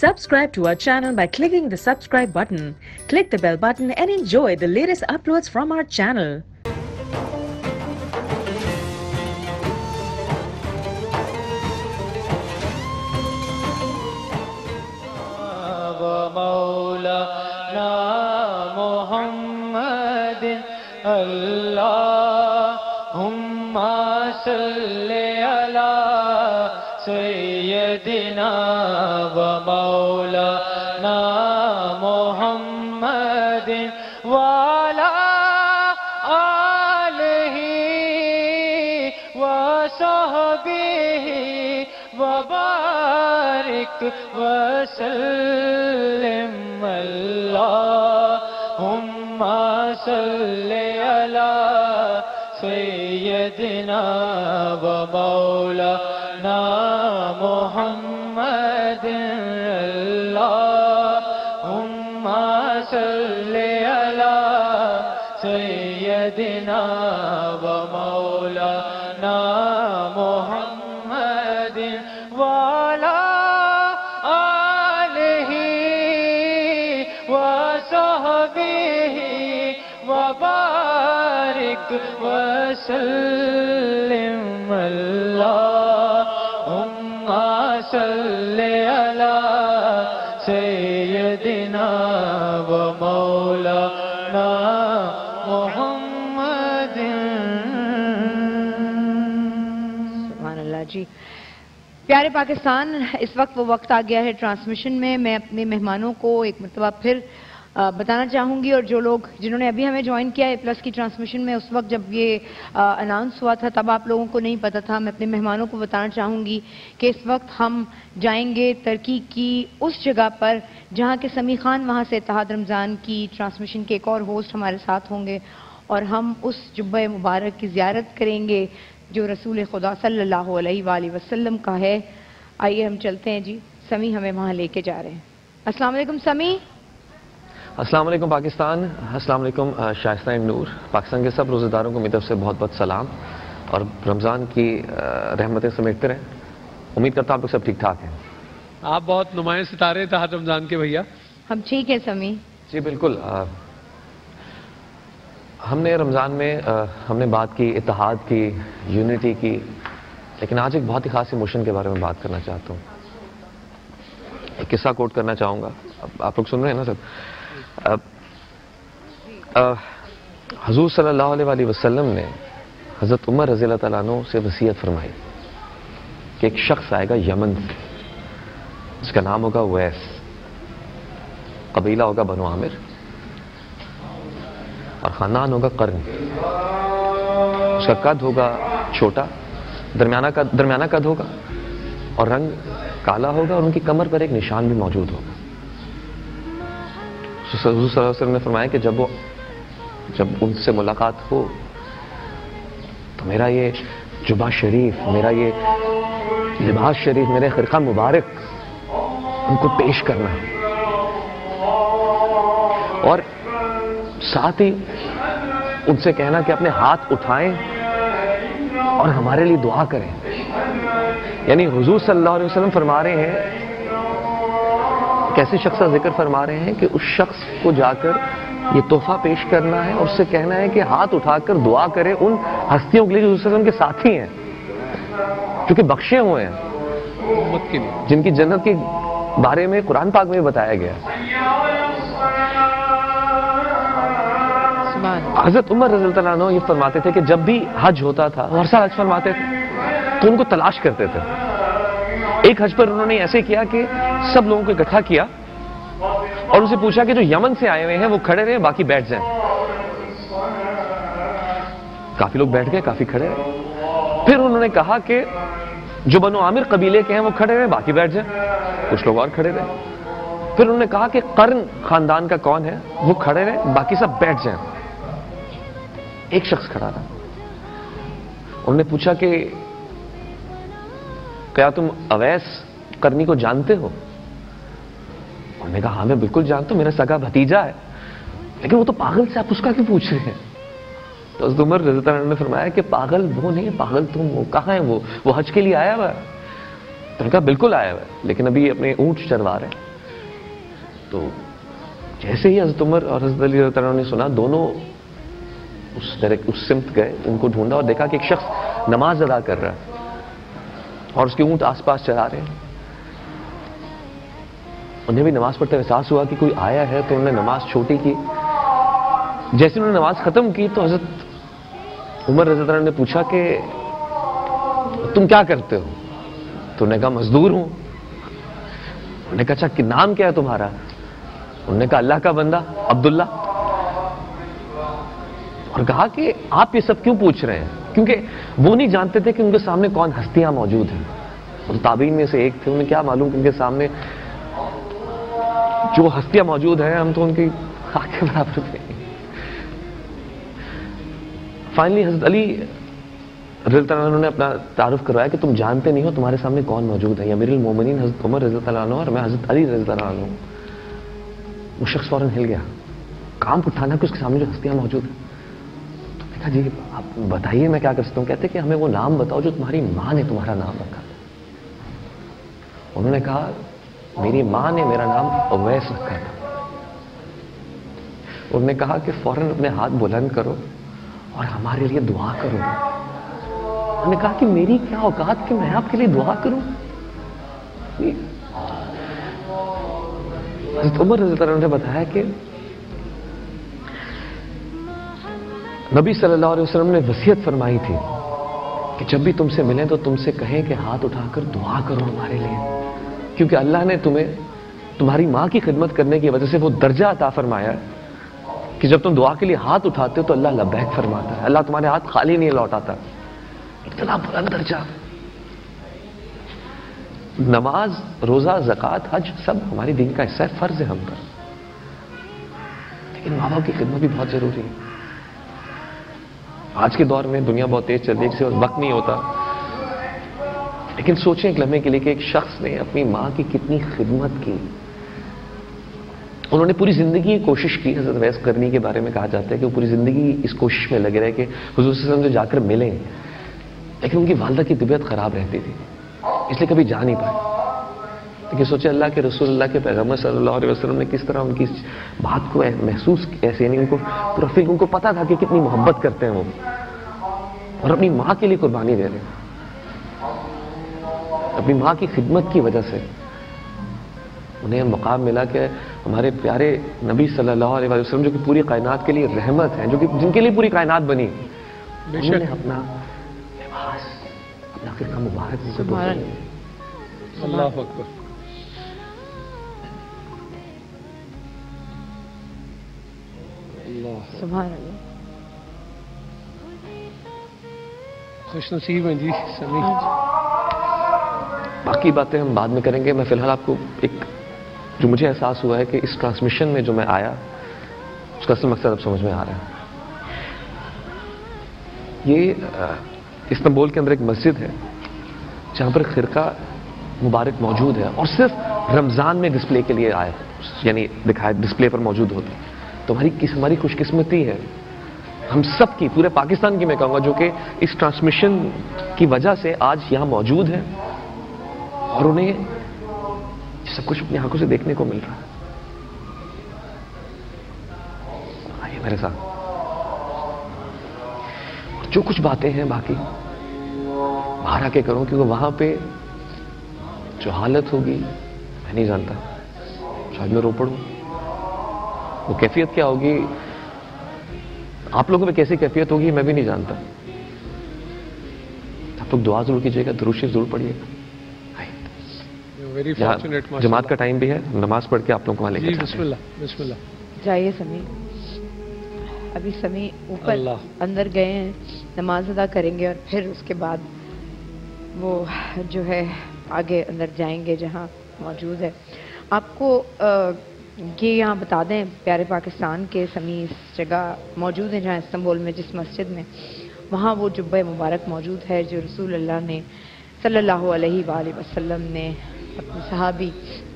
Subscribe to our channel by clicking the subscribe button. Click the bell button and enjoy the latest uploads from our channel. مولانا محمد اللہم صلی علی سیدنا و مولانا محمد وعلی آلہ و صحبہ وبارک وسلم اللہم صلی علی سیدنا و مولانا محمد اللہم صلی علی سیدنا و مولانا محمد وعلی آلہ و صحبہ وبارک وسلم اللہم صلی علی سیدنا و مولانا محمد. سبحان اللہ جی. پیارے پاکستان، اس وقت وہ وقت آ گیا ہے ٹرانسمیشن میں. میں اپنے مہمانوں کو ایک مرتبہ پھر بتانا چاہوں گی، اور جو لوگ جنہوں نے ابھی ہمیں جوائن کیا ہے پلس کی ٹرانسمیشن میں، اس وقت جب یہ اناؤنس ہوا تھا تب آپ لوگوں کو نہیں پتا تھا. میں اپنے مہمانوں کو بتانا چاہوں گی کہ اس وقت ہم جائیں گے ترکی کی اس جگہ پر جہاں کے سمیع خان وہاں سے اتحاد رمضان کی ٹرانسمیشن کے ایک اور ہوسٹ ہمارے ساتھ ہوں گے، اور ہم اس جبہ مبارک کی زیارت کریں گے جو رسول خدا صلی اللہ علیہ وآلہ وسلم کا ہے. آئیے ہم چلتے ہیں جی. سمیع ہمیں وہاں لے کے جا رہے ہیں. السلام علیکم سمیع. السلام علیکم پاکستان. السلام علیکم شائستہ نور. پاکستان کے سب روزہ داروں کو میری طرف سے بہت بہت سلام، اور رمضان کی رحمتیں سمیٹتے رہیں. امید کرتا ہوں آپ لوگ سب ٹھیک ٹھاک ہیں. آپ بہت نمایاں ستارے تھے ہر رمضان کے بھیا. ہم ٹھیک ہیں سمیع جی بالکل. ہم نے رمضان میں ہم نے بات کی اتحاد کی، یونٹی کی، لیکن آج ایک بہت ہی خاص ایموشن کے بارے میں بات کرنا چاہتا ہوں. ایک قصہ کوٹ کرنا چاہوں گا. آپ لوگ سن رہے ہیں نا سب؟ حضور صلی اللہ علیہ وسلم نے حضرت عمر رضی اللہ تعالیٰ عنہ سے وصیت فرمائی کہ ایک شخص آئے گا یمن سے، اس کا نام ہوگا ویس، قبیلہ ہوگا بنو عامر، اور خاندان ہوگا قرن. اس کا قد ہوگا چھوٹا، درمیانہ قد ہوگا، اور رنگ کالا ہوگا، اور ان کی کمر پر ایک نشان بھی موجود ہوگا. حضور صلی اللہ علیہ وسلم نے فرمایا کہ جب ان سے ملاقات ہو تو میرا یہ جبہ شریف، میرا یہ لباس شریف، میرے خرقہ مبارک ان کو پیش کرنا، اور ساتھ ہی ان سے کہنا کہ اپنے ہاتھ اٹھائیں اور ہمارے لیے دعا کریں. یعنی حضور صلی اللہ علیہ وسلم فرما رہے ہیں، کیسے شخص کا ذکر فرما رہے ہیں کہ اس شخص کو جا کر یہ تحفہ پیش کرنا ہے، اور اس سے کہنا ہے کہ ہاتھ اٹھا کر دعا کرے ان ہستیوں کے لیے جو حضور صلی اللہ علیہ وسلم کے ساتھی ہیں، جو کہ بخشے ہوئے ہیں، جن کی جنت کے بارے میں قرآن پاک میں بتایا گیا. حضرت عمر رضی اللہ عنہ یہ فرماتے تھے کہ جب بھی حج ہوتا تھا، ہر سال حج فرماتے تھے، تو ان کو تلاش کرتے تھے. ایک حج پر انہوں نے ایسے کیا کہ سب لوگوں کو اکٹھا کیا اور ان سے پوچھا کہ جو یمن سے آئے ہوئے ہیں وہ کھڑے رہے، باقی بیٹھ جائیں. کافی لوگ بیٹھ گئے، کافی کھڑے رہے. پھر انہوں نے کہا کہ جو بنو عامر قبیلے کے ہیں وہ کھڑے رہے، باقی بیٹھ جائیں. کچھ لوگ اور کھڑے رہے. پھر انہوں نے کہا کہ قرن خاندان کا کون ہے وہ کھڑے رہے، باقی سب بیٹھ جائیں. ایک شخص کھڑا تھا. انہوں نے پوچھا کہ کیا تم اویس کرنی کو جانتے ہو؟ انہوں نے کہا ہاں میں بالکل جانتا ہوں، میرا سگا بھتیجا ہے. لیکن وہ تو پاگل سے، آپ اس کا کیوں پوچھ رہے ہیں؟ تو حضرت عمر رضی اللہ عنہ نے فرمایا کہ پاگل وہ نہیں، پاگل تم ہو. کہاں ہے وہ حج کے لیے آیا ہوا ہے. تو نے کہا بالکل آیا ہوا ہے، لیکن ابھی اپنے اونٹ چروا رہے ہیں. تو جیسے ہی حضرت عمر اور حضرت علی رضی اللہ عنہ نے سنا، دونوں اس سمت گئے، ان کو ڈھونڈا اور دیکھا کہ ایک شخص نماز ادا کر رہا ہے اور اس کے اونٹ آس پاس چلا رہے ہیں۔ انہیں بھی نماز پڑھتے احساس ہوا کہ کوئی آیا ہے، تو انہوں نے نماز چھوٹی کی۔ جیسے انہوں نے نماز ختم کی تو حضرت عمر رضی اللہ عنہ نے پوچھا کہ تم کیا کرتے ہو؟ تو انہوں نے کہا مزدور ہوں۔ انہوں نے کہا اچھا کہ نام کیا ہے تمہارا؟ انہوں نے کہا اللہ کا بندہ عبداللہ۔ اور کہا کہ آپ یہ سب کیوں پوچھ رہے ہیں؟ کیونکہ وہ نہیں جانتے تھے کہ ان کے سامنے کون ہستیاں موجود ہیں۔ اور تابعین میں سے ایک تھے، انہیں کیا معلوم کہ ان کے سامنے جو ہستیاں موجود ہیں ہم تو ان کی خاک کے برابر تھے۔ فائنلی حضرت علی رضی اللہ عنہ نے اپنا تعارف کروایا کہ تم جانتے نہیں ہو تمہارے سامنے کون موجود ہے، امیر المومنین حضرت عمر رضی اللہ عنہ اور میں حضرت علی رضی اللہ عنہ۔ وہ شخص فوراً ہل گیا، کام اٹھانا کہ اس کے سامنے جو ہستیاں موجود ہیں۔ تو میں کہا جی آپ بتائیے میں کیا کر سکتا ہوں؟ کہتے کہ ہمیں وہ نام بتاؤ جو تمہاری ماں نے تمہارا نام رکھا۔ انہوں نے کہا میری ماں نے میرا نام اویس رکھا تھا۔ انہوں نے کہا کہ فوراً اپنے ہاتھ بلند کرو اور ہمارے لیے دعا کرو۔ انہوں نے کہا کہ میری کیا اوقات کہ میں آپ کے لیے دعا کروں؟ حضرت عمر رضی اللہ عنہ نے بتایا کہ نبی صلی اللہ علیہ وسلم نے وصیت فرمائی تھی کہ جب بھی تم سے ملیں تو تم سے کہیں کہ ہاتھ اٹھا کر دعا کرو ہمارے لیے، کیونکہ اللہ نے تمہیں تمہاری ماں کی خدمت کرنے کی وجہ سے وہ درجہ عطا فرمایا ہے کہ جب تم دعا کے لیے ہاتھ اٹھاتے ہو تو اللہ لبیک فرماتا ہے، اللہ تمہارے ہاتھ خالی نہیں لوٹاتا۔ اتنا بلند درجہ۔ نماز، روزہ، زکوٰۃ، حج سب ہماری دین کا حصہ ہے، فرض ہے ہم پر، لیکن ماں باپ کی خدمت بھی بہت ضروری ہے۔ آج کے دور میں دنیا بہت تیز چل رہی ہے، وقت نہیں ہوتا، لیکن سوچیں ایک لمحے کے لیے کہ ایک شخص نے اپنی ماں کی کتنی خدمت کی۔ انہوں نے پوری زندگی کوشش کی، حضرت ویس قرنی کے بارے میں کہا جاتا ہے کہ وہ پوری زندگی اس کوشش میں لگے رہے کہ حضور صلی اللہ علیہ وسلم سے جا کر ملیں، لیکن ان کی والدہ کی طبیعت خراب رہتی تھی، اس لیے کبھی جا نہیں پائے۔ لیکن سوچے اللہ کے رسول، اللہ کے پیغمبر صلی اللہ علیہ وسلم نے کس طرح ان کی بات کو محسوس ایسے، یعنی ان کو پورا فکر، ان کو پتا تھا کہ کتنی محبت کرتے ہیں وہ، اور اپنی ماں کے لیے قربانی دے رہے ہیں۔ اپنی ماں کی خدمت کی وجہ سے انہیں مقام ملا کہ ہمارے پیارے نبی صلی اللہ علیہ وسلم جو کہ پوری کائنات کے لیے رحمت ہیں، جو کہ جن کے لیے پوری کائنات بنی، انہوں نے اپنا لباس، اپنا خرقہ مبارک اللہ اکبر۔ سبحان اللہ۔ خوش نصیب ہیں جی سمی۔ باقی باتیں ہم بعد میں کریں گے۔ میں فی الحال آپ کو ایک جو مجھے احساس ہوا ہے کہ اس ٹرانسمیشن میں جو میں آیا اس کا اصل مقصد اب سمجھ میں آ رہا ہے۔ یہ استنبول کے اندر ایک مسجد ہے جہاں پر خرقہ مبارک موجود ہے اور صرف رمضان میں ڈسپلے کے لیے آئے، یعنی دکھائے ڈسپلے پر موجود ہوتے ہیں۔ تو ہماری خوش قسمتی ہے، ہم سب کی، پورے پاکستان کی میں کہوں گا، جو کہ اس ٹرانسمیشن کی وجہ سے آج یہاں موجود ہیں اور انہیں سب کچھ اپنی آنکھوں سے دیکھنے کو مل رہا ہے۔ آئیے میرے ساتھ، جو کچھ باتیں ہیں باقی باہر آ کے کروں، کیونکہ وہاں پہ جو حالت ہوگی میں نہیں جانتا، شاید میں رو پڑوں، وہ کیفیت کیا ہوگی، آپ لوگوں میں کیسی کیفیت ہوگی میں بھی نہیں جانتا۔ آپ لوگ دعا ضرور کیجیے گا، درود شریف ضرور پڑھیے گا۔ Very fortunate. جماعت کا ٹائم بھی ہے، نماز پڑھ کے آپ لوگوں کو وہاں لے کے جی جاتے بسم ہیں۔ اللہ بسم اللہ۔ جائیے سمی، ابھی سمی اوپر اللہ۔ اندر گئے ہیں، نماز ادا کریں گے اور پھر اس کے بعد وہ جو ہے آگے اندر جائیں گے جہاں موجود ہے۔ آپ کو یہ یہاں بتا دیں، پیارے پاکستان کے سمی اس جگہ موجود ہیں جہاں استنبول میں جس مسجد میں، وہاں وہ جبہ مبارک موجود ہے جو رسول اللہ نے صلی اللہ علیہ وآلہ وسلم نے اپنے صحابی،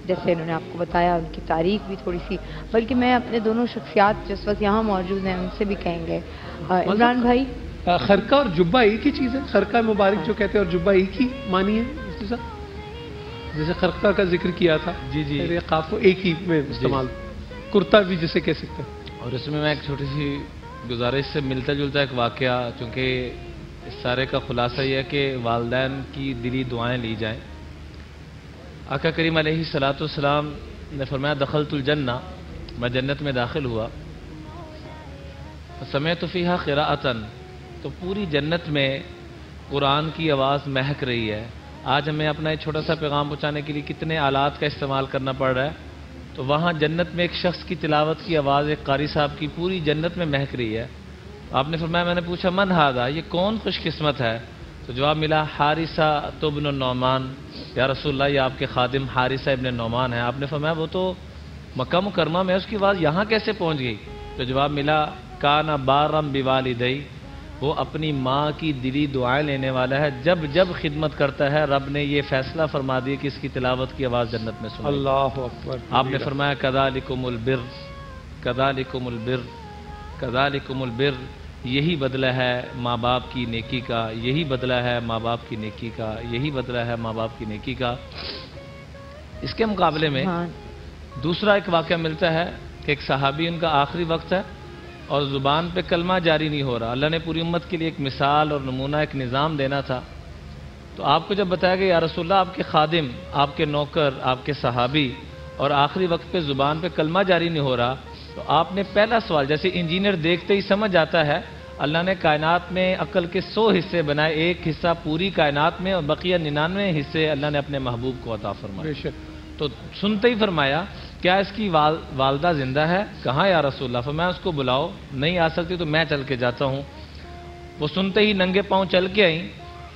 جیسے انہوں نے آپ کو بتایا، ان کی تاریخ بھی تھوڑی سی، بلکہ میں اپنے دونوں شخصیات جس وقت یہاں موجود ہیں ان سے بھی کہیں گے۔ عمران بھائی، خرقہ اور جبہ ایک ہی چیز ہے؟ خرقہ مبارک جو کہتے ہیں اور جبہ ایک ہی معنی ہے؟ جیسے خرقہ کا ذکر کیا تھا جی جی میرے قاف کو ایک ہی میں استعمال کرتا بھی جسے کہہ سکتے ہیں. اور اس میں ایک چھوٹی سی گزارش سے ملتا جلتا ایک واقعہ، چونکہ اس سارے کا خلاصہ یہ ہے کہ والدین کی دلی دعائیں لی جائیں. آقا کریم علیہ الصلوۃ والسلام نے فرمایا دخلت الجنہ، میں جنت میں داخل ہوا، سمعت فیہا قراءۃ، تو پوری جنت میں قرآن کی آواز مہک رہی ہے. آج ہمیں اپنا ایک چھوٹا سا پیغام پہنچانے کے لیے کتنے آلات کا استعمال کرنا پڑ رہا ہے، تو وہاں جنت میں ایک شخص کی تلاوت کی آواز ایک قاری صاحب کی پوری جنت میں مہک رہی ہے. آپ نے فرمایا، میں نے پوچھا من ھذا، یہ کون خوش قسمت ہے؟ تو جواب ملا حارثہ ابن النعمان، یا رسول اللہ یہ آپ کے خادم حارثہ ابن النعمان ہیں. آپ نے فرمایا وہ تو مکہ مکرمہ میں، اس کی آواز یہاں کیسے پہنچ گئی؟ تو جواب ملا کان بارم بوالدی، وہ اپنی ماں کی دلی دعائیں لینے والا ہے، جب جب خدمت کرتا ہے رب نے یہ فیصلہ فرما دیا کہ اس کی تلاوت کی آواز جنت میں سنائی. اللہ اکبر. آپ نے فرمایا کذالکم البر، کذالکم البر، کذالکم البر، یہی بدلہ ہے ماں باپ کی نیکی کا، یہی بدلہ ہے ماں باپ کی نیکی کا، یہی بدلہ ہے ماں باپ کی نیکی کا. اس کے مقابلے میں دوسرا ایک واقعہ ملتا ہے کہ ایک صحابی، ان کا آخری وقت ہے اور زبان پہ کلمہ جاری نہیں ہو رہا. اللہ نے پوری امت کے لیے ایک مثال اور نمونہ، ایک نظام دینا تھا. تو آپ کو جب بتایا کہ یا رسول اللہ آپ کے خادم، آپ کے نوکر، آپ کے صحابی، اور آخری وقت پہ زبان پہ کلمہ جاری نہیں ہو رہا، تو آپ نے پہلا سوال، جیسے انجینئر دیکھتے ہی سمجھ آتا ہے اللہ نے کائنات میں عقل کے 100 حصے بنائے، ایک حصہ پوری کائنات میں اور بقیہ 99 حصے اللہ نے اپنے محبوب کو عطا فرمائے. تو سنتے ہی فرمایا کیا اس کی والدہ زندہ ہے؟ کہاں یا رسول اللہ؟ فرمایا اس کو بلاؤ، نہیں آ سکتی تو میں چل کے جاتا ہوں. وہ سنتے ہی ننگے پاؤں چل کے آئیں.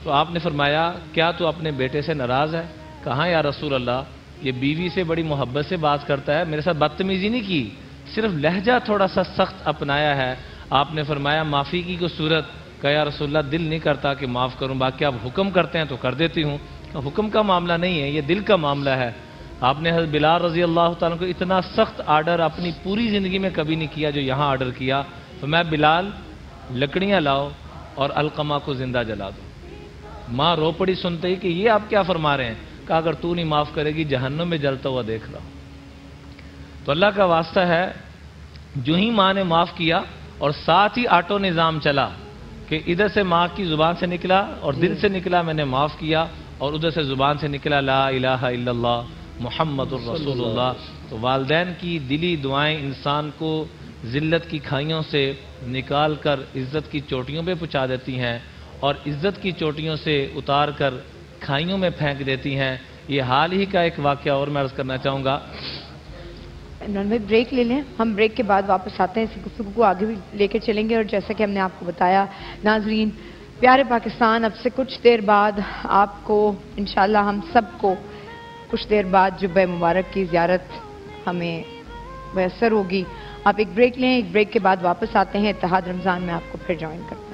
تو آپ نے فرمایا کیا تو اپنے بیٹے سے ناراض ہے؟ کہاں یا رسول اللہ، یہ بیوی سے بڑی محبت سے بات کرتا ہے، میرے ساتھ بدتمیزی نہیں کی، صرف لہجہ تھوڑا سا سخت اپنایا ہے. آپ نے فرمایا معافی کی کوئی صورت؟ کہا یا رسول اللہ دل نہیں کرتا کہ معاف کروں، باقی آپ حکم کرتے ہیں تو کر دیتی ہوں. حکم کا معاملہ نہیں ہے، یہ دل کا معاملہ ہے. آپ نے حضرت بلال رضی اللہ تعالیٰ کو اتنا سخت آرڈر اپنی پوری زندگی میں کبھی نہیں کیا جو یہاں آرڈر کیا. فرمایا بلال لکڑیاں لاؤ اور علقمہ کو زندہ جلا دو. ماں رو پڑی سنتے ہی کہ یہ آپ کیا فرما رہے ہیں؟ کہا اگر تو نہیں معاف کرے گی جہنم میں جلتا ہوا دیکھ رہا. تو اللہ کا واسطہ ہے، جو ہی ماں نے معاف کیا اور ساتھ ہی آٹو نظام چلا کہ ادھر سے ماں کی زبان سے نکلا اور دل سے نکلا میں نے معاف کیا، اور ادھر سے زبان سے نکلا لا الہ الا اللہ محمد الرسول اللہ. تو والدین کی دلی دعائیں انسان کو ذلت کی کھائیوں سے نکال کر عزت کی چوٹیوں پہ پہنچا دیتی ہیں، اور عزت کی چوٹیوں سے اتار کر کھائیوں میں پھینک دیتی ہیں. یہ حال ہی کا ایک واقعہ اور میں عرض کرنا چاہوں گا. عمران بھائی بریک لے لیں، ہم بریک کے بعد واپس آتے ہیں، اس گفتگو کو آگے بھی لے کے چلیں گے. اور جیسا کہ ہم نے آپ کو بتایا ناظرین، پیارے پاکستان اب سے کچھ دیر بعد آپ کو انشاءاللہ ہم سب کو کچھ دیر بعد جبہ مبارک کی زیارت ہمیں میسر ہوگی. آپ ایک بریک لیں، ایک بریک کے بعد واپس آتے ہیں. اتحاد رمضان میں آپ کو پھر جوائن کرتے ہیں.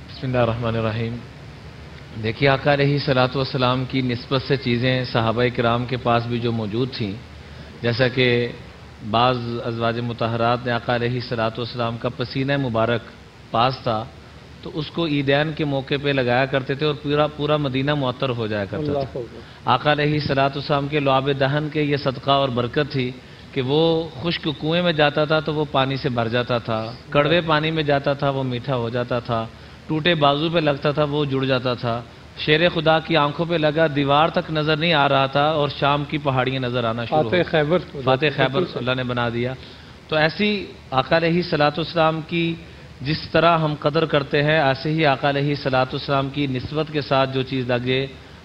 بسم اللہ الرحمن الرحیم. دیکھیے آقا علیہ الصلوۃ والسلام کی نسبت سے چیزیں صحابہ کرام کے پاس بھی جو موجود تھیں، جیسا کہ بعض ازواج مطہرات نے آقا علیہ الصلوۃ والسلام کا پسینہ مبارک پاس تھا تو اس کو عیدین کے موقع پہ لگایا کرتے تھے اور پورا مدینہ معطر ہو جایا کرتا تھا. آقا علیہ الصلوۃ والسلام کے لعاب دہن کے یہ صدقہ اور برکت تھی کہ وہ خشک کنویں میں جاتا تھا تو وہ پانی سے بھر جاتا تھا، کڑوے پانی میں جاتا تھا وہ میٹھا ہو جاتا تھا، ٹوٹے بازو پہ لگتا تھا وہ جڑ جاتا تھا، شیر خدا کی آنکھوں پہ لگا دیوار تک نظر نہیں آ رہا تھا اور شام کی پہاڑیاں نظر آنا شروع ہو. فاتح خیبر اللہ نے بنا دیا. تو ایسی آقا علیہ الصلوۃ والسلام کی جس طرح ہم قدر کرتے ہیں، ایسے ہی آقا علیہ الصلوۃ والسلام کی نسبت کے ساتھ جو چیز لگے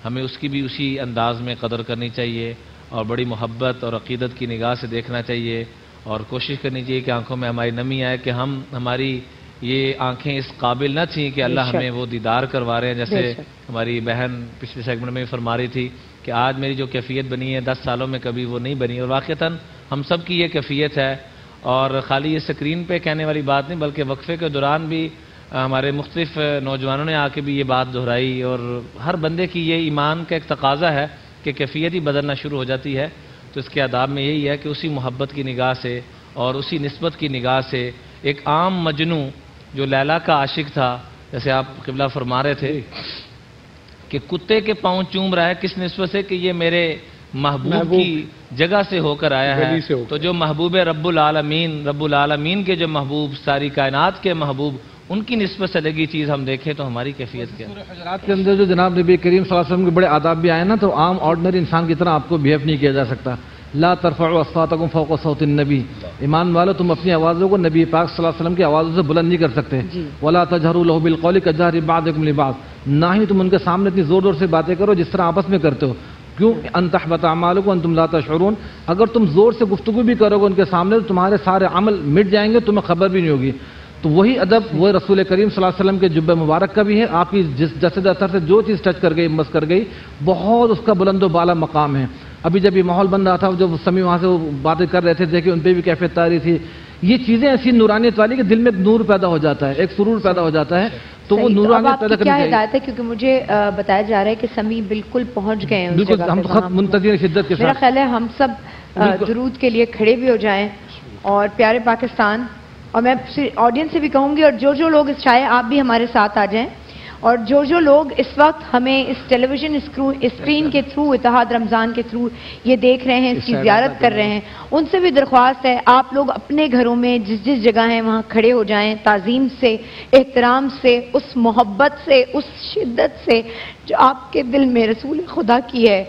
ہمیں اس کی بھی اسی انداز میں قدر کرنی چاہیے اور بڑی محبت اور عقیدت کی نگاہ سے دیکھنا چاہیے اور کوشش کرنی چاہیے کہ آنکھوں میں ہماری نمی آئے کہ ہماری یہ آنکھیں اس قابل نہ تھیں کہ اللہ ہمیں وہ دیدار کروا رہے ہیں. جیسے ہماری بہن پچھلے سیگمنٹ میں فرما رہی تھی کہ آج میری جو کیفیت بنی ہے 10 سالوں میں کبھی وہ نہیں بنی، اور واقعتاً ہم سب کی یہ کیفیت ہے. اور خالی یہ سکرین پہ کہنے والی بات نہیں بلکہ وقفے کے دوران بھی ہمارے مختلف نوجوانوں نے آ کے بھی یہ بات دہرائی، اور ہر بندے کی یہ ایمان کا ایک تقاضا ہے کہ کیفیت ہی بدلنا شروع ہو جاتی ہے. تو اس کے آداب میں یہی ہے کہ اسی محبت کی نگاہ سے اور اسی نسبت کی نگاہ سے ایک عام مجنوں جو لیلا کا عاشق تھا، جیسے آپ قبلہ فرما رہے تھے کہ کتے کے پاؤں چوم رہا ہے، کس نسبت سے کہ یہ میرے محبوب کی جگہ سے ہو کر آیا ہے. تو جو محبوب رب العالمین کے جو محبوب، ساری کائنات کے محبوب، ان کی نسبت سے لگی چیز ہم دیکھیں تو ہماری کیفیت کیا ہے. سورہ حجرات کے اندر جو جناب نبی کریم صلی اللہ علیہ وسلم کے بڑے آداب بھی آئے نا، تو عام آرڈنری انسان کی طرح آپ کو بیہیو نہیں کیا جا سکتا. لا ترفعوا اصواتکم فوق صوت النبی، ایمان والو تم اپنی آوازوں کو نبی پاک صلی اللہ علیہ وسلم کی آوازوں سے بلند نہیں کر سکتے. ولا تجہروا له بالقول كجهر بعضكم لبعض، نہ ہی تم ان کے سامنے اتنی زور زور سے باتیں کرو جس طرح آپس میں کرتے ہو. کیوں؟ ان تحبط اعمالکم وانتم لا تشعرون، اگر تم زور سے گفتگو بھی کرو گے ان کے سامنے تو تمہارے سارے عمل مٹ جائیں گے، تمہیں خبر بھی نہیں ہوگی. تو وہی ادب وہ رسول کریم صلی اللہ علیہ وسلم کے جبہ مبارک کا بھی ہے. آپ کی جسد اثر سے جو چیز ٹچ کر گئی، مس کر گئی، بہت اس کا بلند و بالا مقام ہے. ابھی جب یہ ماحول بن رہا تھا، جب سمیع وہاں سے وہ باتیں کر رہے تھے، دیکھیں ان پہ بھی کیفیت طاری تھی. یہ چیزیں ایسی نورانیت والی کہ دل میں ایک نور پیدا ہو جاتا ہے، ایک سرور پیدا ہو جاتا ہے. تو وہ نورانیت پیدا کرنی کیا چاہیے. ہدایت ہے؟ کیونکہ مجھے بتایا جا رہا ہے کہ سمیع بالکل پہنچ گئے ہیں اس بالکل جگہ ہم پہ خط منتظر شدت کے میرا ساتھ. خیال ہے ہم سب درود کے لیے کھڑے بھی ہو جائیں اور پیارے پاکستان، اور میں آڈینس سے بھی کہوں گی، اور جو لوگ چاہے آپ بھی ہمارے ساتھ آ جائیں، اور جو لوگ اس وقت ہمیں اس ٹیلی ویژن اسکرین کے تھرو، اتحاد رمضان کے تھرو یہ دیکھ رہے ہیں، اس کی زیارت کر رہے ہیں، ان سے بھی درخواست ہے آپ لوگ اپنے گھروں میں جس جگہ ہیں وہاں کھڑے ہو جائیں، تعظیم سے، احترام سے، اس محبت سے، اس شدت سے جو آپ کے دل میں رسول خدا کی ہے.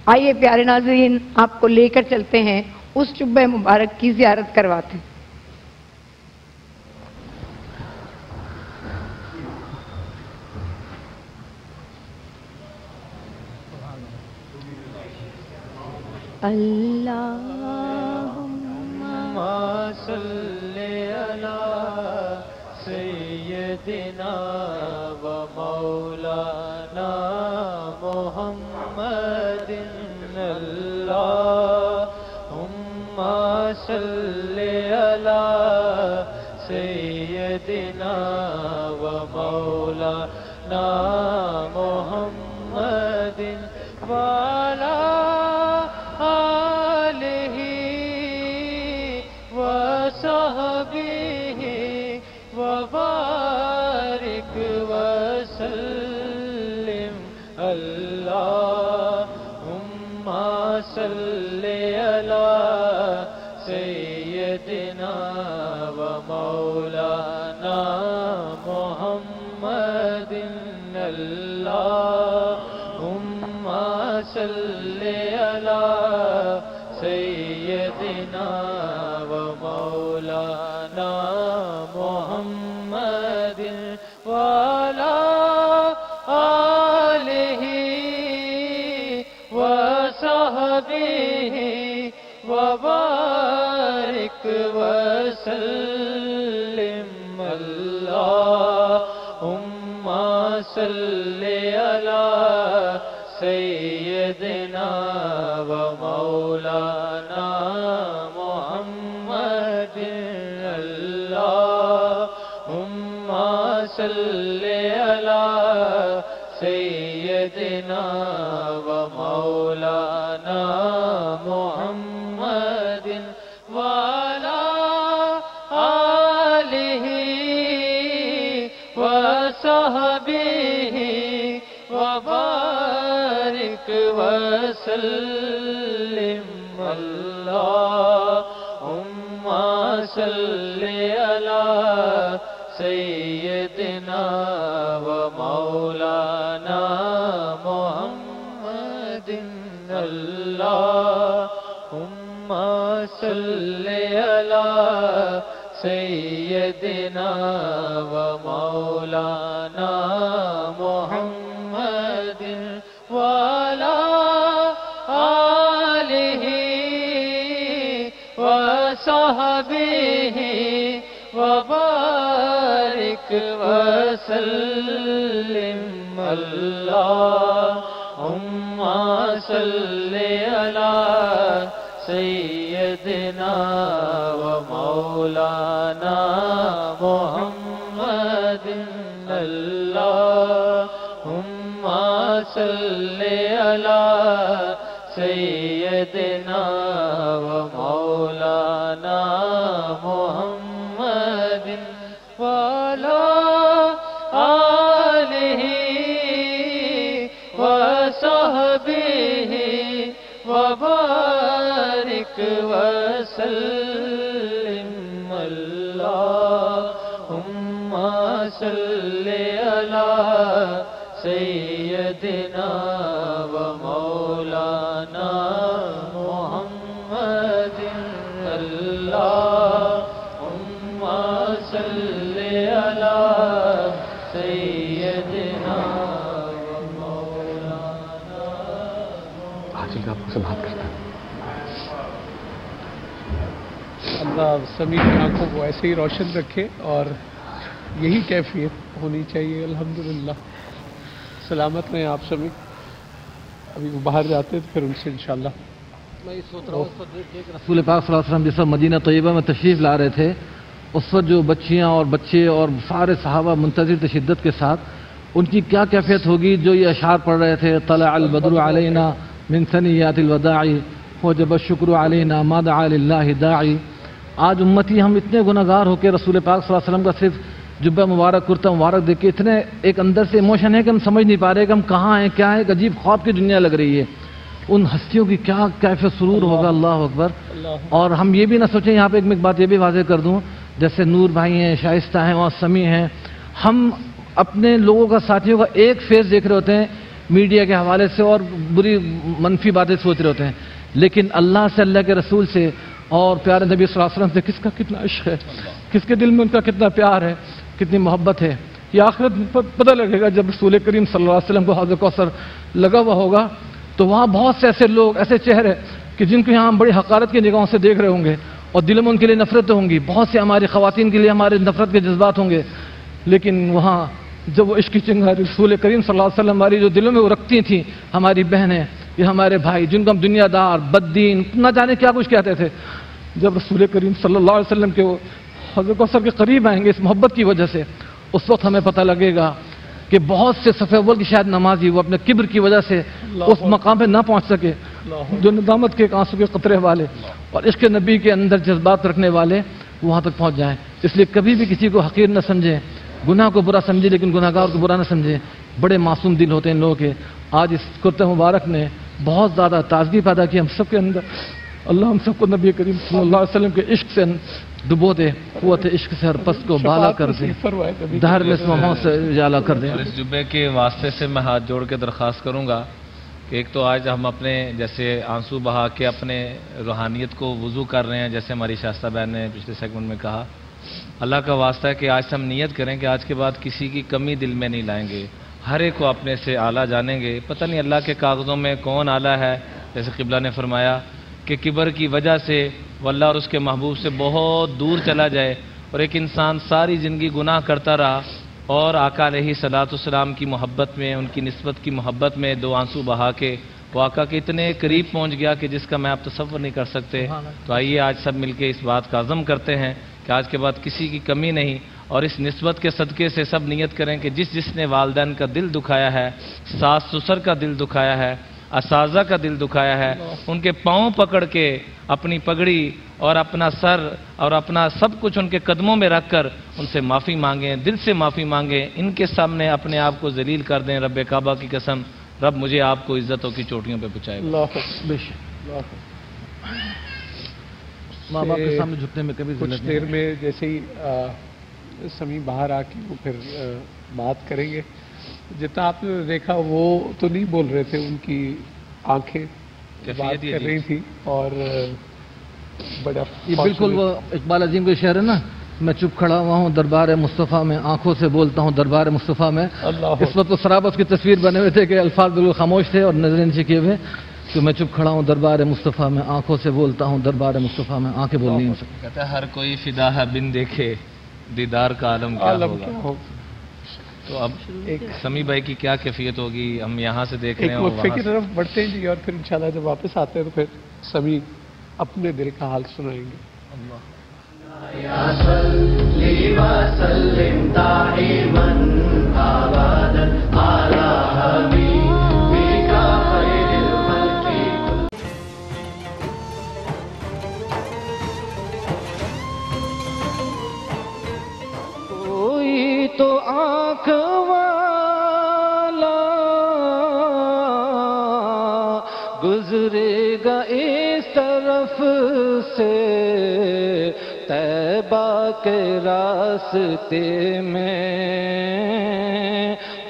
آئیے پیارے ناظرین، آپ کو لے کر چلتے ہیں اس جبہ مبارک کی زیارت کرواتے ہیں. اللہم صلی علی سیدنا و مولانا محمد. اللہم صلی علی سیدنا و مولانا محمد وعلی وبارك وسلم. اللهم صل على سيدنا ومولانا محمد. اللهم صل على سيدنا ومولانا محمد وعلى آله وصحبه وبارك وسلم. اللهم صل على سيدنا ومولانا محمد. اللهم صل على سيدنا ومولانا محمد وعلى آله وصحبه وبارك وسلم. اللهم صل على سيدنا ومولانا محمد. اللهم صل على سيدنا ومولانا محمد وعلى آله وصحبه وبارك وسلم. اللهم صل على سيدنا ومولانا محمد. سيدنا ومولانا محمد وعلى آله وصحبه وبارك وسلم اللهم صل على سيدنا ومولانا محمد اللهم صل على سيدنا ومولانا حاجی کا آپ سے بات کرتا ہے. اللہ سمی کی آنکھوں کو ایسے ہی روشن رکھے اور یہی کیفیت ہونی چاہیے. الحمدللہ سلامت رہیں آپ سمی. ابھی وہ باہر جاتے ہیں تو پھر ان سے انشاءاللہ. میں یہ سوچ رہا ہوں رسول پاک صلی اللہ علیہ وسلم جس وقت مدینہ طیبہ میں تشریف لا رہے تھے اس وقت جو بچیاں اور بچے اور سارے صحابہ منتظر تھے شدت کے ساتھ، ان کی کیا کیفیت ہوگی جو یہ اشعار پڑھ رہے تھے. طلع البدر علینا من ثنیات الوداع وجب الشکر علینا ما دعا للہ داعی. آج امتی ہم اتنے گناہگار ہو کے رسول پاک صلی اللہ علیہ وسلم کا صرف جبہ مبارک کرتا مبارک دیکھ کے اتنے ایک اندر سے ایموشن ہے کہ ہم سمجھ نہیں پا رہے کہ ہم کہاں ہیں کیا ہے. ایک عجیب خواب کی دنیا لگ رہی ہے. ان ہستیوں کی کیا کیف سرور ہوگا. اللہ اکبر. اور ہم یہ بھی نہ سوچیں، یہاں پہ ایک بات یہ بھی واضح کر دوں، جیسے نور بھائی ہیں، شائستہ ہیں، وہاں سمی ہیں، ہم اپنے لوگوں کا ساتھیوں کا ایک فیس دیکھ رہے ہوتے ہیں میڈیا کے حوالے سے اور بری منفی باتیں سوچ رہے ہوتے ہیں، لیکن اللہ سے، اللہ کے رسول سے اور پیارے نبی صلی اللہ علیہ وسلم سے کس کا کتنا عشق ہے، کس کے دل میں ان کا کتنا پیار ہے، کتنی محبت ہے. یہ آخرت پتہ لگے گا جب رسول کریم صلی اللہ علیہ وسلم کو حوض کوثر لگا ہوا ہوگا تو وہاں بہت سے ایسے لوگ، ایسے چہرے کہ جن کو یہاں ہم بڑی حقارت کی نگاہوں سے دیکھ رہے ہوں گے اور دل میں ان کے لیے نفرتیں ہوں گی. بہت سے ہماری خواتین کے لیے ہمارے نفرت کے جذبات ہوں گے، لیکن وہاں جب وہ عشق کی چنگاری رسول کریم صلی اللہ علیہ وسلم ہماری جو دلوں میں وہ رکھتی تھیں، ہماری بہنیں یا ہمارے بھائی جن کو ہم دنیا دار، بددین، نہ جانے کیا کچھ کہتے تھے، جب رسول کریم صلی اللہ علیہ وسلم کے وہ حضرت کوثر کے قریب آئیں گے اس محبت کی وجہ سے، اس وقت ہمیں پتہ لگے گا کہ بہت سے صف اول کی شاید نمازی وہ اپنے کبر کی وجہ سے اس مقام پہ نہ پہنچ سکے، جو ندامت کے آنسو کے قطرے والے اور عشق نبی کے اندر جذبات رکھنے والے وہاں تک پہنچ جائیں. اس لیے کبھی بھی کسی کو حقیر نہ سمجھیں، گناہ کو برا سمجھیں لیکن گناہ گار کو برا نہ سمجھیں. بڑے معصوم دل ہوتے ہیں ان لوگوں کے. آج اس کرتے مبارک نے بہت زیادہ تازگی پیدا کی ہم سب کے اندر. اللہ ہم سب کو نبی کریم صلی اللہ علیہ وسلم کے عشق سے ڈبو دے، قوت عشق سے ہر پست کو بالا کر دے، دہر میں اسمہوں سے اجالا کر دے. اور اس جبے کے واسطے سے میں ہاتھ جوڑ کے درخواست کروں گا کہ ایک تو آج ہم اپنے جیسے آنسو بہا کے اپنے روحانیت کو وضو کر رہے ہیں، جیسے ہماری شائستہ بہن نے پچھلے سیگمنٹ میں کہا. اللہ کا واسطہ ہے کہ آج سے ہم نیت کریں کہ آج کے بعد کسی کی کمی دل میں نہیں لائیں گے، ہر ایک کو اپنے سے اعلیٰ جانیں گے. پتہ نہیں اللہ کے کاغذوں میں کون اعلیٰ ہے، جیسے قبلہ نے فرمایا کہ کبر کی وجہ سے وہ اللہ اور اس کے محبوب سے بہت دور چلا جائے اور ایک انسان ساری زندگی گناہ کرتا رہا اور آقا علیہ صلاۃ والسلام کی محبت میں، ان کی نسبت کی محبت میں دو آنسو بہا کے وہ آقا کے اتنے قریب پہنچ گیا کہ جس کا میں آپ تصور نہیں کر سکتے. تو آئیے آج سب مل کے اس بات کا عزم کرتے ہیں کہ آج کے بعد کسی کی کمی نہیں، اور اس نسبت کے صدقے سے سب نیت کریں کہ جس نے والدین کا دل دکھایا ہے، ساس سسر کا دل دکھایا ہے، اساتذہ کا دل دکھایا ہے، ان کے پاؤں پکڑ کے اپنی پگڑی اور اپنا سر اور اپنا سب کچھ ان کے قدموں میں رکھ کر ان سے معافی مانگیں، دل سے معافی مانگیں، ان کے سامنے اپنے آپ کو ذلیل کر دیں. رب کعبہ کی قسم، رب مجھے آپ کو عزتوں کی چوٹیوں پہ پہنچائے گا. ماں باپ کے سامنے جھکنے میں کبھی کچھ دیر میں جیسے ہی سمی باہر آ کے وہ پھر بات کریں گے. جتنا آپ نے دیکھا وہ تو نہیں بول رہے تھے، ان کی آنکھیں بات کر رہی تھی اور بڑا بالکل وہ اقبال عظیم کے شعر ہے نا، میں چپ کھڑا ہوا ہوں دربار مصطفیٰ میں، آنکھوں سے بولتا ہوں دربار مصطفیٰ میں. اس وقت وہ سرابت کی تصویر بنے ہوئے تھے کہ الفاظ بالکل خاموش تھے اور نظریں نیچے کیے ہوئے. تو میں چپ کھڑا ہوں دربار مصطفیٰ میں، آنکھوں سے بولتا ہوں دربار مصطفیٰ میں، آنکھیں بول نہیں سکتی. کہتا ہے ہر کوئی فدا ہے بن دیکھے دیدار کا عالم کیا ہوگا. تو اب سمی بھائی کی کیا کیفیت ہوگی، ہم یہاں سے دیکھ رہے ہیں. وقفے کی طرف بڑھتے ہیں جی، اور پھر انشاءاللہ جب واپس آتے ہیں تو پھر سمی اپنے دل کا حال سنائیں گے. یا صلی وسلم دائما ابدا علی حبیبک خیر الخلق گزرے گا اس طرف سے طیبہ کے راستے میں،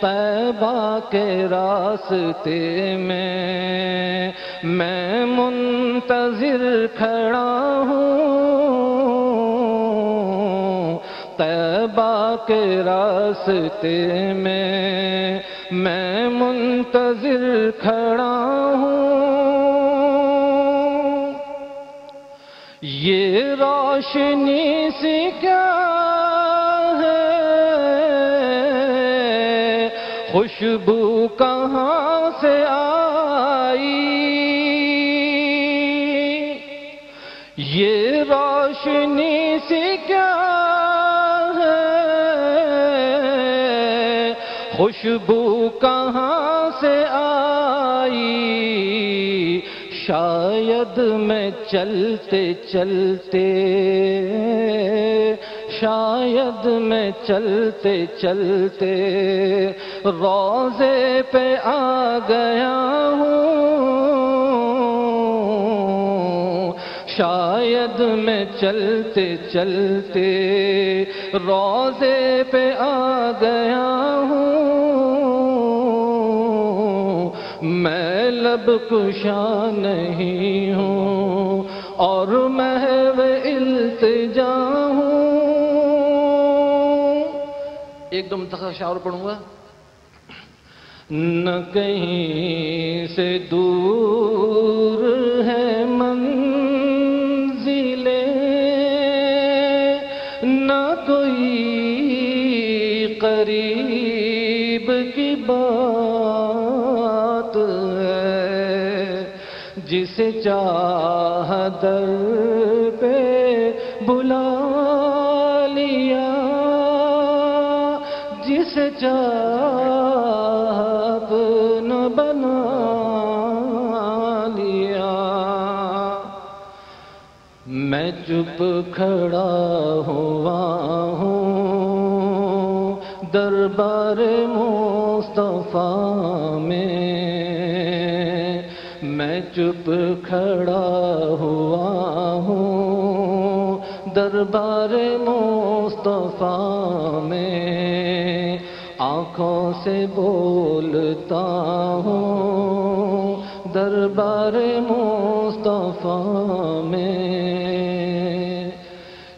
طیبہ کے راستے میں میں منتظر کھڑا ہوں، طیبہ کے راستے میں منتظر کھڑا ہوں۔ یہ روشنی سی کیا ہے، خوشبو کہاں سے آئی، یہ روشنی سی کیا ہے، خوشبو کہاں سے آئی، شاید میں چلتے چلتے، شاید میں چلتے چلتے روضے پہ آ گیا ہوں، شاید میں چلتے چلتے روضے پہ آ گیا ہوں، میں لب کشا نہیں ہوں اور محو التجا ہوں۔ ایک دو منتخب شعر پڑھوں گا۔ نہ کہیں سے دور ہے منزلیں، نہ کوئی قریب کی بات ہے، جسے چاہ در پہ بلا لیا، جسے چاہ اپنا بنا لیا، میں چپ کھڑا ہوا ہوں دربار مصطفیٰ میں، میں چپ کھڑا ہوا ہوں دربار مصطفیٰ میں، آنکھوں سے بولتا ہوں دربار مصطفیٰ میں،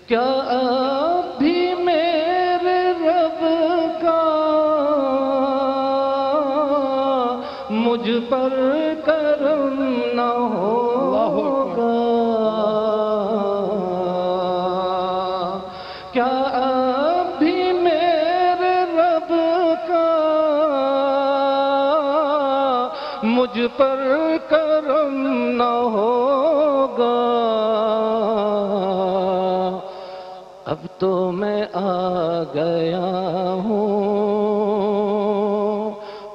کیا اب بھی میرے رب کا مجھ پر کرم نہ ہوگا، کیا اب بھی میرے رب کا مجھ پر کرم نہ ہوگا، اب تو میں آ گیا ہوں،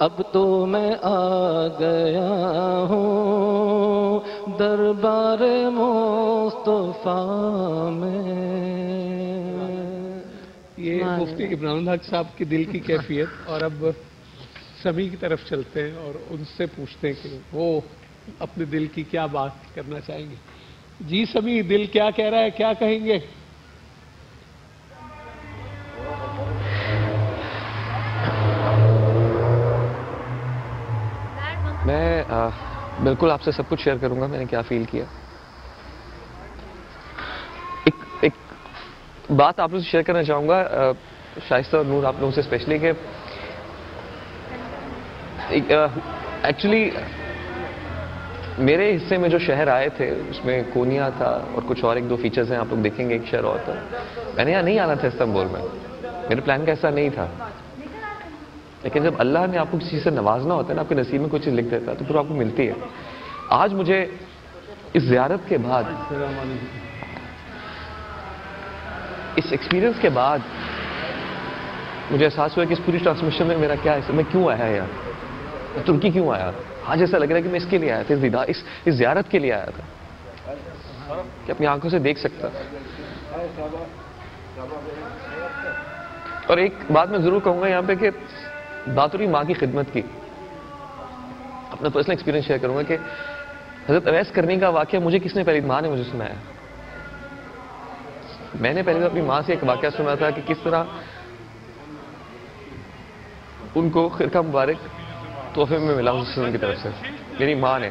اب تو میں آ گیا ہوں دربار مصطفیٰ میں۔ یہ مفتی عمران الحق صاحب کی دل کی کیفیت، اور اب سمیع کی طرف چلتے ہیں اور ان سے پوچھتے ہیں کہ وہ اپنے دل کی کیا بات کرنا چاہیں گے۔ جی سمیع، دل کیا کہہ رہا ہے، کیا کہیں گے؟ میں بالکل آپ سے سب کچھ شیئر کروں گا میں نے کیا فیل کیا۔ ایک بات آپ لوگوں سے شیئر کرنا چاہوں گا، شائستہ اور نور آپ لوگوں سے اسپیشلی، کہ ایکچولی میرے حصے میں جو شہر آئے تھے اس میں کونیا تھا اور کچھ اور ایک دو فیچرز ہیں، آپ لوگ دیکھیں گے ایک شہر اور تھا۔ میں نے یہاں نہیں آنا تھا استنبول میں، میرے پلان کا ایسا نہیں تھا، لیکن جب اللہ نے آپ کو کسی چیز سے نوازنا ہوتا ہے نا، آپ کے نصیب میں کوئی چیز لکھ دیتا ہے تو پھر آپ کو ملتی ہے۔ آج مجھے اس زیارت کے بعد، اس ایکسپیرینس کے بعد مجھے احساس ہوا کہ اس پوری ٹرانسمیشن میں میرا کیا ہے، میں کیوں آیا یار، میں ترکی کیوں آیا۔ آج ایسا لگ رہا ہے کہ میں اس کے لیے آیا تھا، اس زیارت کے لیے آیا تھا کہ اپنی آنکھوں سے دیکھ سکتا۔ اور ایک بات میں ضرور کہوں گا یہاں پہ کہ بات ہو رہی ماں کی خدمت کی، اپنا پرسنل ایکسپیرینس شیئر کروں گا کہ حضرت اویس کرنی کا واقعہ مجھے کس نے پہلی ماں نے مجھے سنایا. میں نے پہلے اپنی ماں سے ایک واقعہ سنا تھا کہ کس طرح ان کو خرقہ مبارک تحفے میں ملا حضرت صلی اللہ علیہ وسلم کی طرف سے, میری ماں نے.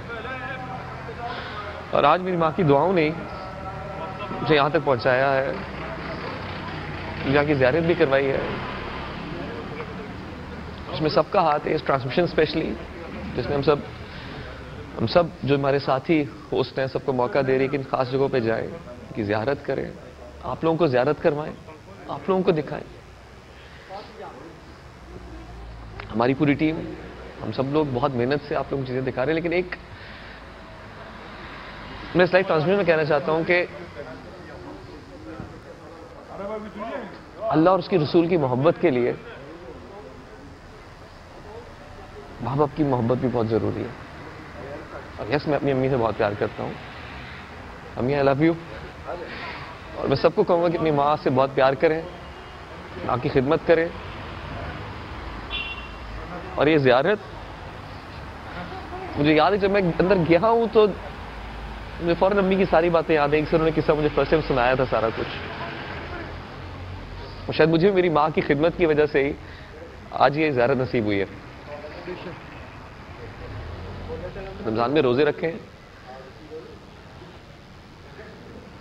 اور آج میری ماں کی دعاؤں نے مجھے یہاں تک پہنچایا ہے, یہاں کی زیارت بھی کروائی ہے. اس میں سب کا ہاتھ ہے, اس ٹرانسمیشن اسپیشلی جس میں ہم سب جو ہمارے ساتھی ہوسٹ ہیں سب کو موقع دے رہی کہ ان خاص جگہوں پہ جائیں, ان کی زیارت کریں, آپ لوگوں کو زیارت کروائیں, آپ لوگوں کو دکھائیں. ہماری پوری ٹیم, ہم سب لوگ بہت محنت سے آپ لوگوں کو چیزیں دکھا رہے ہیں. لیکن ایک میں اس لائف ٹرانسمیشن میں کہنا چاہتا ہوں کہ اللہ اور اس کی رسول کی محبت کے لیے ماں باپ کی محبت بھی بہت ضروری ہے. اور یس, میں اپنی امی سے بہت پیار کرتا ہوں. امی آئی لو یو. اور میں سب کو کہوں گا کہ اپنی ماں سے بہت پیار کریں, ماں کی خدمت کریں. اور یہ زیارت مجھے یاد ہے جب میں اندر گیا ہوں تو مجھے فوراً امی کی ساری باتیں یاد ہیں. ایک سے انہوں نے قصہ مجھے فرسٹ ٹائم سنایا تھا سارا کچھ. اور شاید مجھے میری ماں کی خدمت کی وجہ سے ہی آج یہ زیارت نصیب ہوئی ہے. رمضان میں روزے رکھیں,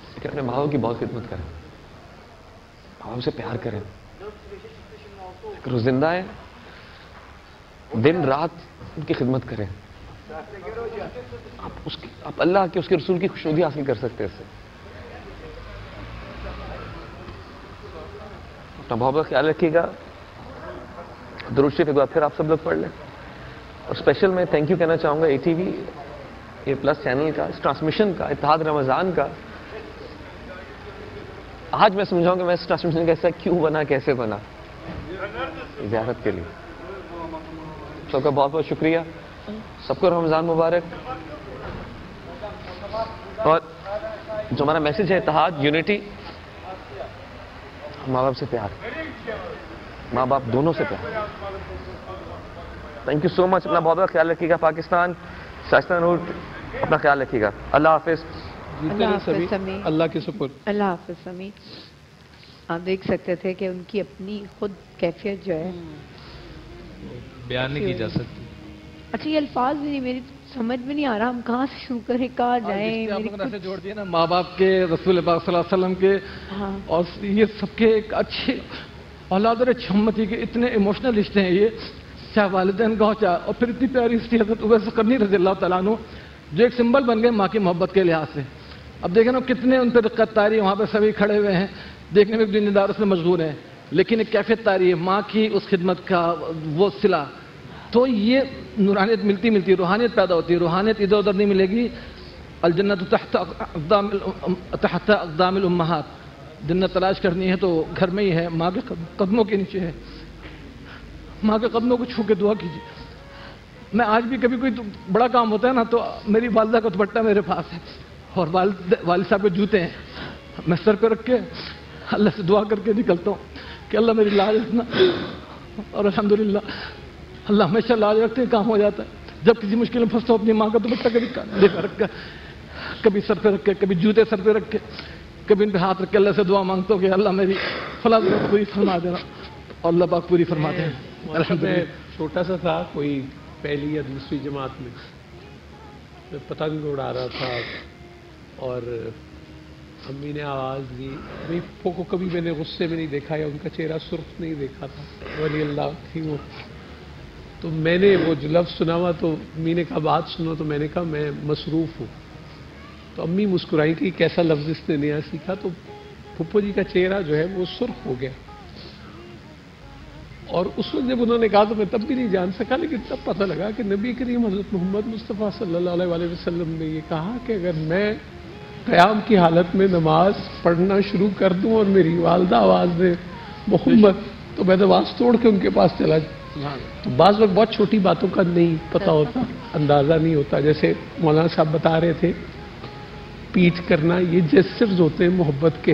لیکن اپنے ماں باپ کی بہت خدمت کریں, ماں باپ سے پیار کریں. اگر وہ زندہ ہیں دن رات ان کی خدمت کریں. آپ اللہ کے اس کے رسول کی خوشنودی حاصل کر سکتے ہیں اس سے. اپنا بہت بہت خیال رکھیے گا. درود شریف ایک بار پھر آپ سب لوگ پڑھ لیں. اور اسپیشل میں تھینک یو کہنا چاہوں گا A T V A plus channel کا, اس ٹرانسمیشن کا, اتحاد رمضان کا. آج میں سمجھاؤں کہ میں اس ٹرانسمیشن کا ایسا کیوں بنا, کیسے بنا, زیارت کے لیے. سب کا بہت بہت شکریہ. سب کو رمضان مبارک. اور جو ہمارا میسج ہے اتحاد, یونٹی, ماں باپ سے پیار, ماں باپ دونوں سے پیار. تھینک یو سو مچ. اپنا بہت بہت خیال رکھیے گا. پاکستان, شائستہ نور, اپنا خیال رکھیے گا. اللہ حافظ. اللہ کے سپرد. اللہ حافظ. سمی, آپ دیکھ سکتے تھے کہ ان کی اپنی خود کیفیت جو ہے بیان نہیں کی جا سکتی. اچھا, یہ الفاظ بھی نہیں, میری سمجھ میں نہیں آ رہا ہم کہاں سے شروع کریں, کہاں جائیں. ایسے جوڑ دیا نا ماں باپ کے, رسول پاک صلی اللہ علیہ وسلم کے, اور یہ سب کے ایک اچھے اولاد اور چھمتی کے اتنے ایموشنل رشتے ہیں یہ, چاہے والدین کا ہو چاہے, اور پھر اتنی پیاری ہسٹری حضرت اویس قرنی رضی اللہ تعالیٰ عنہ جو ایک سمبل بن گئے ماں کی محبت کے لحاظ سے. اب دیکھیں نا کتنے ان پہ رقت طاری, وہاں پہ سبھی کھڑے ہوئے ہیں, دیکھنے میں دنیا داروں سے مشغول ہیں, لیکن ایک کیفیت طاری ہے ماں کی اس خدمت کا وہ صلہ. تو یہ نورانیت ملتی روحانیت پیدا ہوتی ہے. روحانیت ادھر ادھر نہیں ملے گی. الجنت تحت اقدام الامہات, جنت تلاش کرنی ہے تو گھر میں ہی ہے, ماں کے قدموں کے نیچے ہے. ماں کے قدموں کو چھو کے دعا کیجیے. میں آج بھی کبھی کوئی بڑا کام ہوتا ہے نا تو میری والدہ کا دوپٹہ میرے پاس ہے اور والد صاحب کے جوتے ہیں, میں سر پہ رکھ کے اللہ سے دعا کر کے نکلتا ہوں کہ اللہ میری لاج رکھنا. اور الحمدللہ اللہ ہمیشہ لاج رکھتے ہیں, کام ہو جاتا ہے. جب کسی مشکل میں پھنستا ہوں اپنی ماں کا دوپٹہ کبھی رکھ کر, کبھی سر پہ رکھ کے, کبھی جوتے سر پہ رکھ کے, کبھی ان پہ ہاتھ رکھ کے اللہ سے دعا مانگتا ہوں کہ اللہ میری فلاں پوری فرما دینا, اور اللہ پاک پوری فرماتے ہیں. میں چھوٹا سا تھا, کوئی پہلی یا دوسری جماعت میں, میں پتنگ اڑا رہا تھا اور امی نے آواز دی. میری پھپھو کو کبھی میں نے غصے میں نہیں دیکھا یا ان کا چہرہ سرخ نہیں دیکھا تھا, ولی اللہ تھی وہ. تو میں نے وہ جو لفظ سنا ہوا تو امی نے کہا بات سنو, تو میں نے کہا میں مصروف ہوں. تو امی مسکرائی کہ کیسا لفظ اس نے نیا سیکھا. تو پھپھو جی کا چہرہ جو ہے وہ سرخ ہو گیا. اور اس وقت جب انہوں نے کہا تو میں تب بھی نہیں جان سکا, لیکن تب پتہ لگا کہ نبی کریم حضرت محمد مصطفیٰ صلی اللہ علیہ وسلم نے یہ کہا کہ اگر میں قیام کی حالت میں نماز پڑھنا شروع کر دوں اور میری والدہ آواز دے محمد, تو میں نماز توڑ کے ان کے پاس چلا جاؤں. تو بعض وقت بہت چھوٹی باتوں کا نہیں پتہ ہوتا, اندازہ نہیں ہوتا. جیسے مولانا صاحب بتا رہے تھے پیٹ کرنا, یہ جیسچرز ہوتے ہیں محبت کے.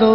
2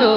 2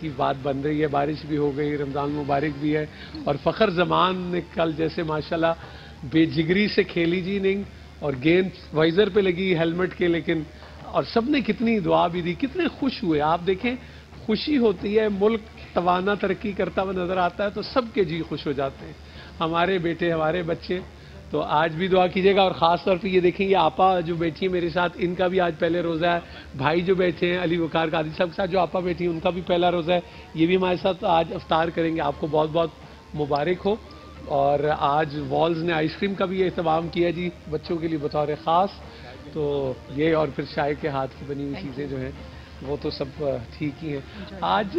کی بات بن رہی ہے. بارش بھی ہو گئی, رمضان مبارک بھی ہے, اور فخر زمان نے کل جیسے ماشاءاللہ بے جگری سے کھیلی جی اننگ, اور گیند وائزر پہ لگی ہیلمٹ کے, لیکن اور سب نے کتنی دعا بھی دی, کتنے خوش ہوئے. آپ دیکھیں خوشی ہوتی ہے, ملک توانا ترقی کرتا ہوا نظر آتا ہے تو سب کے جی خوش ہو جاتے ہیں. ہمارے بیٹے, ہمارے بچے, تو آج بھی دعا کیجیے گا. اور خاص طور پہ یہ دیکھیں, یہ آپا جو بیٹھی ہے میرے ساتھ, ان کا بھی آج پہلے روزہ ہے. بھائی جو بیٹھے ہیں علی وقار قادری صاحب کے ساتھ, جو آپا بیٹھی ہیں ان کا بھی پہلا روزہ ہے, یہ بھی ہمارے ساتھ آج افطار کریں گے. آپ کو بہت بہت مبارک ہو. اور آج والز نے آئس کریم کا بھی اہتمام کیا جی بچوں کے لیے بطور خاص, تو یہ اور پھر شائع کے ہاتھ کی بنی ہوئی چیزیں جو ہیں وہ تو سب ٹھیک ہی ہیں. آج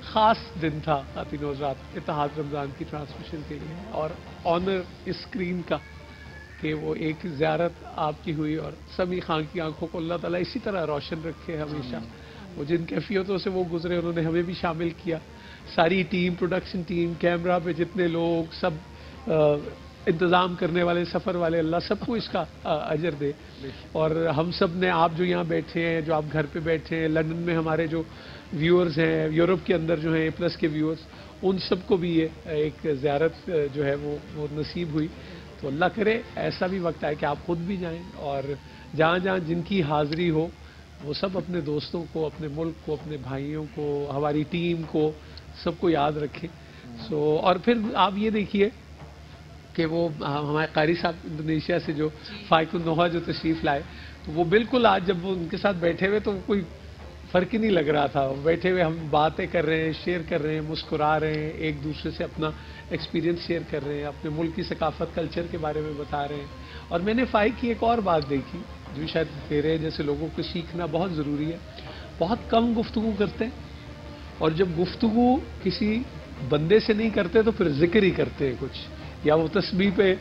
خاص دن تھا خواتین و حضرات, اتحاد رمضان کی ٹرانسمیشن کے لیے, اور آنر اسکرین کا کہ وہ ایک زیارت آپ کی ہوئی, اور سمیع خان کی آنکھوں کو اللہ تعالیٰ اسی طرح روشن رکھے ہمیشہ. وہ جن کیفیتوں سے وہ گزرے انہوں نے ہمیں بھی شامل کیا. ساری ٹیم, پروڈکشن ٹیم, کیمرہ پہ جتنے لوگ, سب انتظام کرنے والے, سفر والے, اللہ سب کو اس کا اجر دے. اور ہم سب نے, آپ جو یہاں بیٹھے ہیں, جو آپ گھر پہ بیٹھے ہیں, لندن میں ہمارے جو ویورز ہیں, یورپ کے اندر جو ہیں A+ کے ویورز, ان سب کو بھی یہ ایک زیارت جو ہے وہ نصیب ہوئی. تو اللہ کرے ایسا بھی وقت آئے کہ آپ خود بھی جائیں, اور جہاں جہاں جن کی حاضری ہو وہ سب اپنے دوستوں کو, اپنے ملک کو, اپنے بھائیوں کو, ہماری ٹیم کو, سب کو یاد رکھیں. اور پھر آپ یہ دیکھیے کہ وہ ہمارے قاری صاحب انڈونیشیا سے جو فائق النوحہ جو تشریف لائے, تو وہ بالکل آج جب وہ ان کے ساتھ بیٹھے ہوئے تو کوئی فرق ہی نہیں لگ رہا تھا. بیٹھے ہوئے ہم باتیں کر رہے ہیں, شیئر کر رہے ہیں, مسکرا رہے ہیں, ایک دوسرے سے اپنا ایکسپیرینس شیئر کر رہے ہیں, اپنے ملک کی ثقافت, کلچر کے بارے میں بتا رہے ہیں. اور میں نے فائق کی ایک اور بات دیکھی جو شاید میرے جیسے لوگوں کو سیکھنا بہت ضروری ہے. بہت کم گفتگو کرتے ہیں, اور جب گفتگو کسی بندے سے نہیں کرتے تو پھر ذکر ہی کرتے ہیں کچھ, یا وہ تسبیح پہ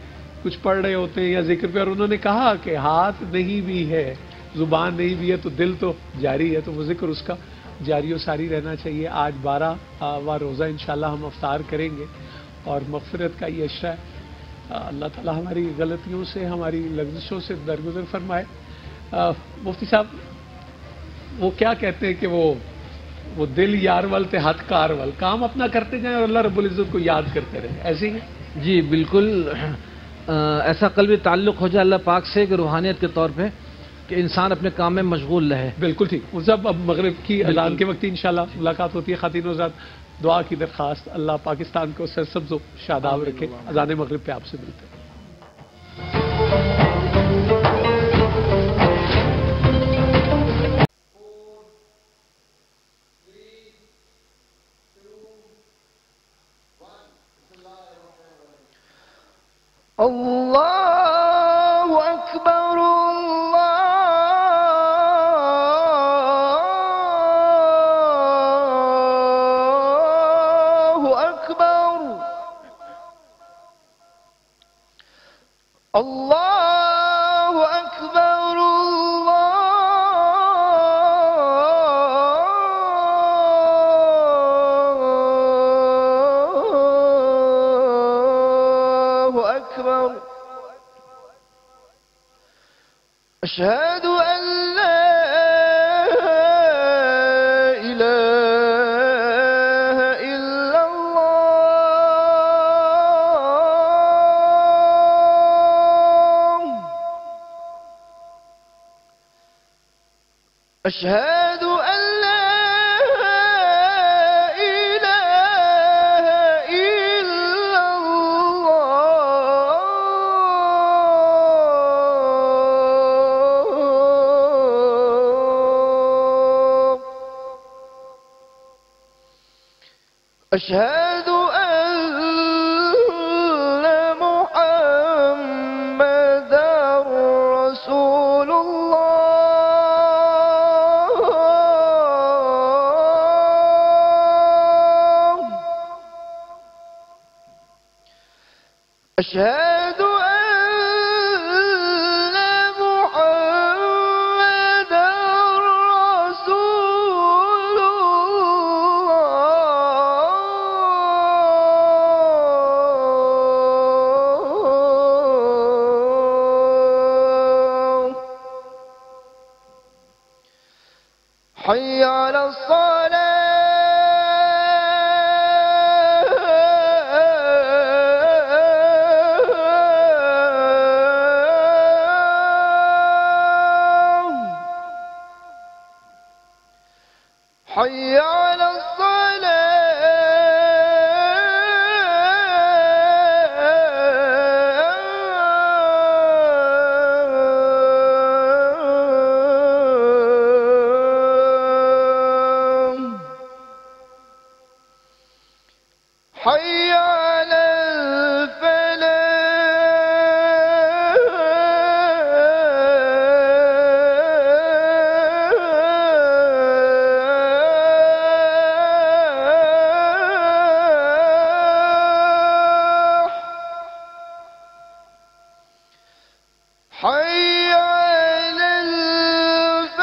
کچھ پڑھ رہے ہوتے ہیں یا ذکر پہ. اور انہوں نے کہا کہ ہاتھ نہیں بھی ہے, زبان نہیں بھی ہے, تو دل تو جاری ہے, تو وہ ذکر اس کا جاری و ساری رہنا چاہیے. آج 12واں روزہ انشاءاللہ ہم افطار کریں گے, اور مغفرت کا یہ عشرہ ہے. اللہ تعالیٰ ہماری غلطیوں سے, ہماری لغزشوں سے درگزر فرمائے. مفتی صاحب وہ کیا کہتے ہیں کہ وہ دل یار ول تے ہاتھ کار ول, کام اپنا کرتے جائیں اور اللہ رب العزت کو یاد کرتے رہیں, ایسے ہی. جی بالکل, ایسا قلبی تعلق ہو جائے اللہ پاک سے کہ روحانیت کے طور پہ, کہ انسان اپنے کام میں مشغول رہے. بالکل ٹھیک. وہ سب اب مغرب کی اذان کے وقت انشاءاللہ ملاقات ہوتی ہے. خواتین و حضرات, دعا کی درخواست, اللہ پاکستان کو سرسبز و شاداب رکھے. اذان مغرب پہ آپ سے ملتے ہیں. اللہ اکبر اللہ اکبر اللہ اکبر اللہ اکبر. أشهد أن لا إله إلا الله. أشهد أن لا إله إلا الله. أشهد أن محمدا رسول الله. أشهد أن محمدا رسول الله. حي على على الصلاة حي على الصلاة حي على الفلاح حي على الفلاح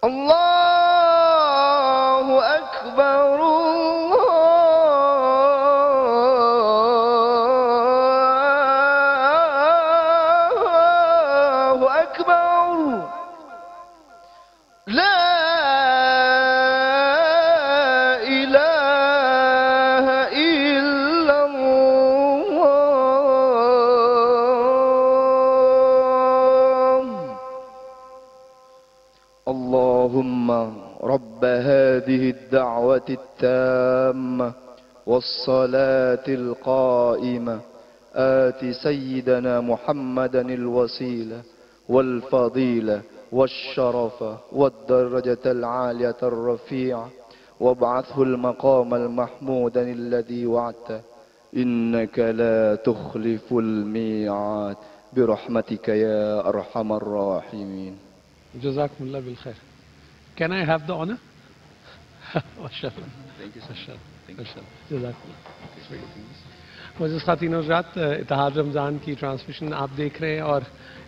الله أكبر الله أكبر لا إله إلا الله اللهم رب هذه الدعوة التامة والصلاة القائمة آت سيدنا محمدا الوسيلة والفضيلة والشرف والدرجة العالية الرفيعة وابعثه المقام المحمود الذي وعدته إنك لا تخلف الميعاد برحمتك يا أرحم الراحمين. Jazakumullah bil khair. Can I have the honor? MashaAllah. Thank you, sir. Jazakumullah. معزز خواتین و حضرات، اتحاد رمضان کی ٹرانسمیشن آپ دیکھ رہے ہیں اور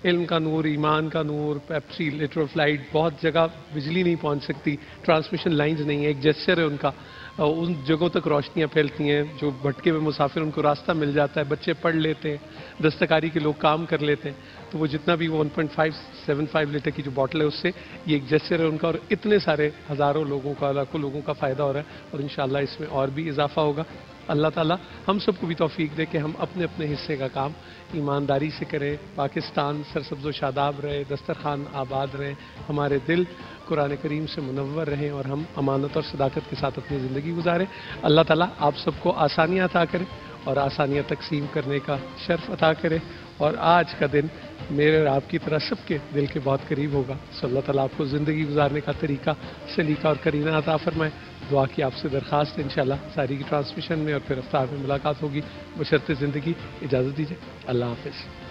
علم کا نور، ایمان کا نور، پیپسی، لیٹرل فلائٹ، بہت جگہ بجلی نہیں پہنچ سکتی، ٹرانسمیشن لائنز نہیں ہیں، ایک جیسچر ہے ان کا، ان جگہوں تک روشنیاں پھیلتی ہیں، جو بھٹکے ہوئے مسافر ان کو راستہ مل جاتا ہے، بچے پڑھ لیتے ہیں، دستکاری کے لوگ کام کر لیتے ہیں، تو وہ جتنا بھی وہ 1.575 لیٹر کی جو باٹل ہے اس سے یہ ایک جیسچر ہے ان کا، اور اتنے سارے ہزاروں لوگوں کا، لاکھوں لوگوں کا فائدہ ہو رہا ہے، اور انشاءاللہ اس میں اور بھی اضافہ ہوگا. اللہ تعالیٰ ہم سب کو بھی توفیق دے کہ ہم اپنے اپنے حصے کا کام ایمانداری سے کریں، پاکستان سرسبز و شاداب رہے، دسترخوان آباد رہے، ہمارے دل قرآن کریم سے منور رہیں اور ہم امانت اور صداقت کے ساتھ اپنی زندگی گزاریں. اللہ تعالیٰ آپ سب کو آسانیاں عطا کرے اور آسانیاں تقسیم کرنے کا شرف عطا کرے، اور آج کا دن میرے اور آپ کی طرح سب کے دل کے بہت قریب ہوگا. صلی اللہ تعالیٰ آپ کو زندگی گزارنے کا طریقہ، سلیقہ اور کرینہ عطا فرمائے. دعا کی آپ سے درخواست ہے، انشاءاللہ ساری کی ٹرانسمیشن میں اور پھر افطار میں ملاقات ہوگی. بشرط زندگی اجازت دیجیے. اللہ حافظ.